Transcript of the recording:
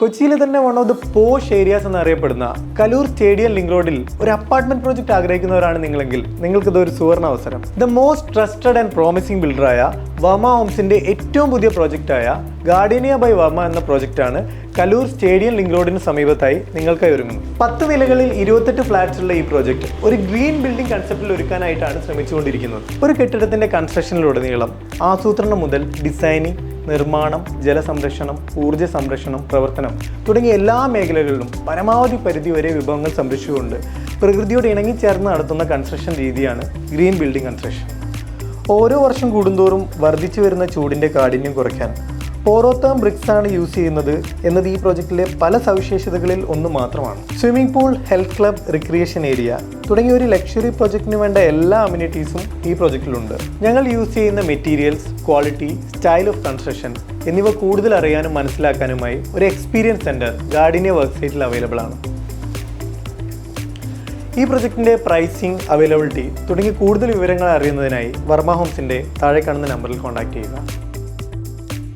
കൊച്ചിയിലെ തന്നെ one of the posh areas എന്നറിയപ്പെടുന്ന കലൂർ സ്റ്റേഡിയം ലിങ്ക് റോഡിൽ ഒരു അപ്പാർട്ട്മെന്റ് പ്രോജക്റ്റ് ആഗ്രഹിക്കുന്നവരാണ് നിങ്ങളെങ്കിൽ നിങ്ങൾക്കിത് ഒരു സുവർണ അവസരം. The most trusted and promising ബിൽഡറായ വർമ്മ ഹോംസിന്റെ ഏറ്റവും പുതിയ പ്രോജക്റ്റായ ഗാർഡേനിയ ബൈ വർമ്മ എന്ന പ്രോജക്റ്റാണ് കലൂർ സ്റ്റേഡിയം ലിങ്ക് റോഡിന് സമീപത്തായി നിങ്ങൾക്കായി ഒരുങ്ങുന്നു. 10 നിലകളിൽ 28 ഫ്ലാറ്റ്സ് ഉള്ള ഈ പ്രോജക്റ്റ് ഒരു ഗ്രീൻ ബിൽഡിംഗ് കൺസെപ്റ്റിൽ ഒരുക്കാനായിട്ടാണ് ശ്രമിച്ചുകൊണ്ടിരിക്കുന്നത്. ഒരു കെട്ടിടത്തിന്റെ കൺസ്ട്രക്ഷനിലുടനീളം ആസൂത്രണം മുതൽ ഡിസൈനിങ്, നിർമ്മാണം, ജലസംരക്ഷണം, ഊർജ്ജ സംരക്ഷണം, പ്രവർത്തനം തുടങ്ങിയ എല്ലാ മേഖലകളിലും പരമാവധി പരിധി വരെ വിഭവങ്ങൾ സംരക്ഷിച്ചുകൊണ്ട് പ്രകൃതിയോട് ഇണങ്ങിച്ചേർന്ന് നടത്തുന്ന കൺസ്ട്രക്ഷൻ രീതിയാണ് ഗ്രീൻ ബിൽഡിംഗ് കൺസ്ട്രക്ഷൻ. ഓരോ വർഷം കൂടുന്തോറും വർദ്ധിച്ചു വരുന്ന ചൂടിൻ്റെ കാഠിന്യം കുറയ്ക്കാൻ പോറോത്താം ബ്രിക്സ് ആണ് യൂസ് ചെയ്യുന്നത് എന്നത് ഈ പ്രോജക്റ്റിലെ പല സവിശേഷതകളിൽ ഒന്ന് മാത്രമാണ്. Swimming pool, health club, recreation area തുടങ്ങിയ ഒരു ലക്ഷറി പ്രോജക്റ്റിന് വേണ്ട എല്ലാ അമ്യൂണിറ്റീസും ഈ പ്രോജക്റ്റിലുണ്ട്. ഞങ്ങൾ യൂസ് ചെയ്യുന്ന materials, quality, style of construction എന്നിവ കൂടുതൽ അറിയാനും മനസ്സിലാക്കാനുമായി ഒരു എക്സ്പീരിയൻസ് സെൻറ്റർ ഗാർഡേനിയ വർക്ക് സൈറ്റിൽ അവൈലബിൾ ആണ്. ഈ പ്രൊജക്റ്റിൻ്റെ പ്രൈസിംഗ്, അവൈലബിലിറ്റി തുടങ്ങി കൂടുതൽ വിവരങ്ങൾ അറിയുന്നതിനായി വർമ്മ ഹോംസിൻ്റെ താഴെ കാണുന്ന നമ്പറിൽ കോൺടാക്ട് ചെയ്യുക.